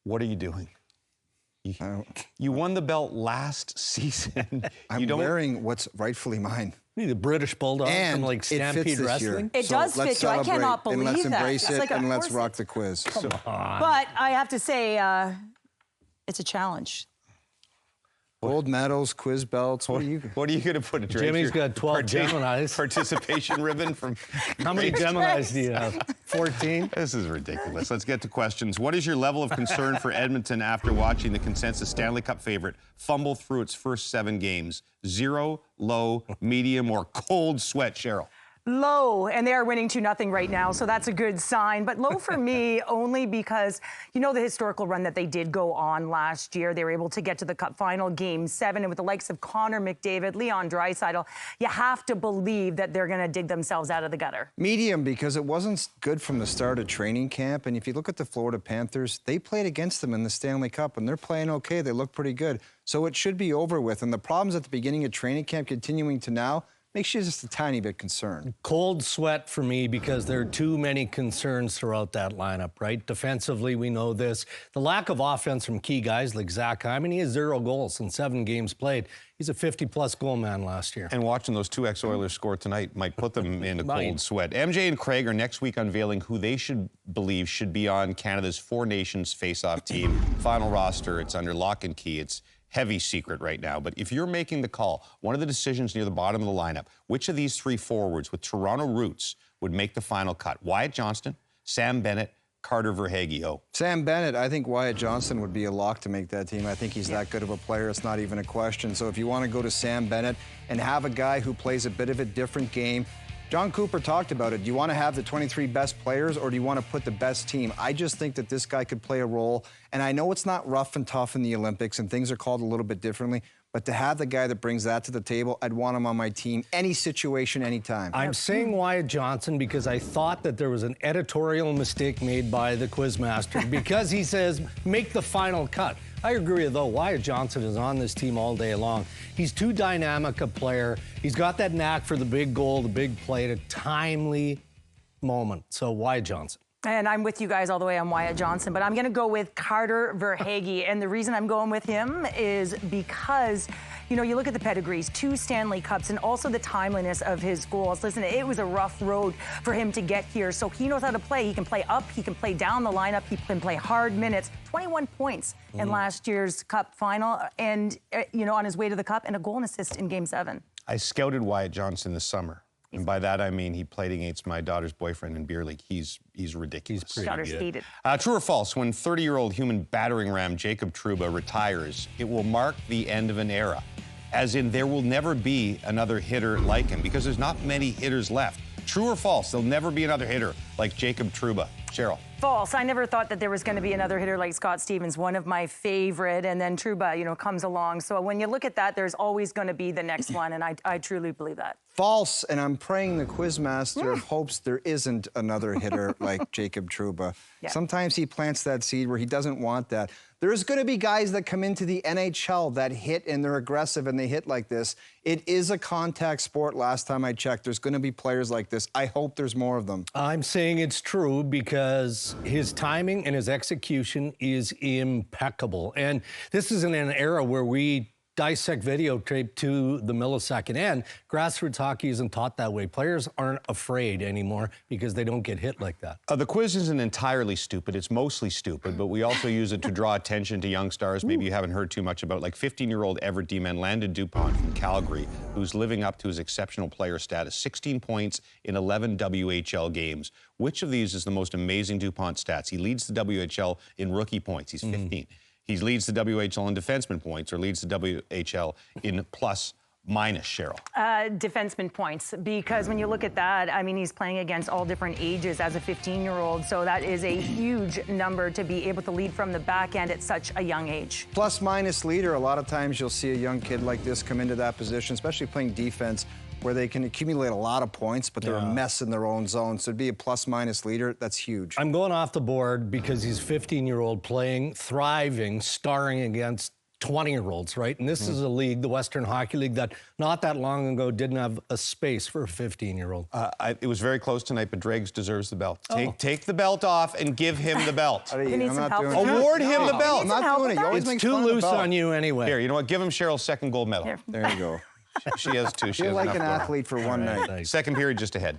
What are you doing? You won the belt last season. I'm wearing what's rightfully mine. You need a British Bulldog and from like Stampede Wrestling. It does fit you. I cannot believe that. And let's embrace it like and let's rock the quiz. Come on. But I have to say, it's a challenge. Gold medals, quiz belts. What are you going to put a Jimmy's got 12 Geminis. Participation ribbon from... How many Geminis do you have? 14? This is ridiculous. Let's get to questions. What is your level of concern for Edmonton after watching the consensus Stanley Cup favorite fumble through its first 7 games? 0, low, medium, or cold sweat, Cheryl? Low, and they are winning 2-0 right now, so that's a good sign. But low for me only because, you know, the historical run that they did go on last year. They were able to get to the Cup final, Game 7, and with the likes of Connor McDavid, Leon Draisaitl, you have to believe that they're going to dig themselves out of the gutter. Medium, because it wasn't good from the start of training camp. And if you look at the Florida Panthers, they played against them in the Stanley Cup, and they're playing okay. They look pretty good. So it should be over with. And the problems at the beginning of training camp continuing to now makes you just a tiny bit concerned. Cold sweat for me because there are too many concerns throughout that lineup, right? Defensively, we know this. The lack of offense from key guys like Zach Hyman, he has 0 goals in 7 games played. He's a 50-plus goal man last year. And watching those 2 ex-Oilers score tonight might put them in a cold sweat. MJ and Craig are next week unveiling who they believe should be on Canada's 4 Nations face-off team. Final roster, it's under lock and key. It's heavy secret right now. But if you're making the call, one of the decisions near the bottom of the lineup, which of these 3 forwards with Toronto roots would make the final cut? Wyatt Johnston, Sam Bennett, Carter Verhaeghe. Sam Bennett, I think Wyatt Johnston would be a lock to make that team. I think he's that good of a player. It's not even a question. So if you want to go to Sam Bennett and have a guy who plays a bit of a different game, John Cooper talked about it. Do you want to have the 23 best players or do you want to put the best team? I just think that this guy could play a role. And I know it's not rough and tough in the Olympics and things are called a little bit differently, but to have the guy that brings that to the table, I'd want him on my team, any situation, anytime. I'm saying Wyatt Johnson because I thought that there was an editorial mistake made by the quizmaster because he says, make the final cut. I agree, though. Wyatt Johnson is on this team all day long. He's too dynamic a player. He's got that knack for the big goal, the big play at a timely moment. So Wyatt Johnson. And I'm with you guys all the way on Wyatt Johnson, but I'm going to go with Carter Verhaeghe. And the reason I'm going with him is because, you know, you look at the pedigrees, 2 Stanley Cups, and also the timeliness of his goals. Listen, it was a rough road for him to get here. So he knows how to play. He can play up. He can play down the lineup. He can play hard minutes. 21 points in last year's Cup final. And, you know, on his way to the Cup, and a goal and assist in Game 7. I scouted Wyatt Johnson this summer. And by that, I mean he played against my daughter's boyfriend in beer league. He's ridiculous. He's pretty Daughter's good. hated. True or false, when 30-year-old human battering ram Jacob Trouba retires, it will mark the end of an era. As in, there will never be another hitter like him because there's not many hitters left. True or false, there'll never be another hitter like Jacob Trouba. Cheryl. False. I never thought that there was going to be another hitter like Scott Stevens, one of my favorite, and then Trouba, you know, comes along. So when you look at that, there's always going to be the next one, and I truly believe that. False, and I'm praying the quizmaster hopes there isn't another hitter like Jacob Trouba. Yeah. Sometimes he plants that seed where he doesn't want that. There's going to be guys that come into the NHL that hit and they're aggressive and they hit like this. It is a contact sport. Last time I checked, there's going to be players like this. I hope there's more of them. I'm saying it's true because his timing and his execution is impeccable. And this is in an era where we dissect videotape to the millisecond, and grassroots hockey isn't taught that way. Players aren't afraid anymore because they don't get hit like that. The quiz isn't entirely stupid. It's mostly stupid, but we also use it to draw attention to young stars maybe you haven't heard too much about, like 15-year-old Everett D-man Landon Dupont from Calgary, who's living up to his exceptional player status. 16 points in 11 WHL games. Which of these is the most amazing Dupont stats? He leads the WHL in rookie points. He's 15. He leads the WHL in defenseman points, or leads the WHL in plus-minus, Cheryl. Defenseman points, because when you look at that, I mean, he's playing against all different ages as a 15-year-old, so that is a huge number to be able to lead from the back end at such a young age. Plus-minus leader, a lot of times you'll see a young kid like this come into that position, especially playing defense, where they can accumulate a lot of points, but they're a mess in their own zone. So to be a plus-minus leader, that's huge. I'm going off the board because he's a 15-year-old playing, thriving, starring against 20-year-olds, right? And this is a league, the Western Hockey League, that not that long ago didn't have a space for a 15-year-old. It was very close tonight, but Dregs deserves the belt. Take the belt off and give him the belt. You need some help with that? Award him the belt. I'm not doing it. You always It's make too fun of the loose belt. on you anyway. Here, you know what? Give him Cheryl's second gold medal. Here. There you go. She has two. She You're has like enough an gold. athlete for one night. Thanks. Second period just ahead.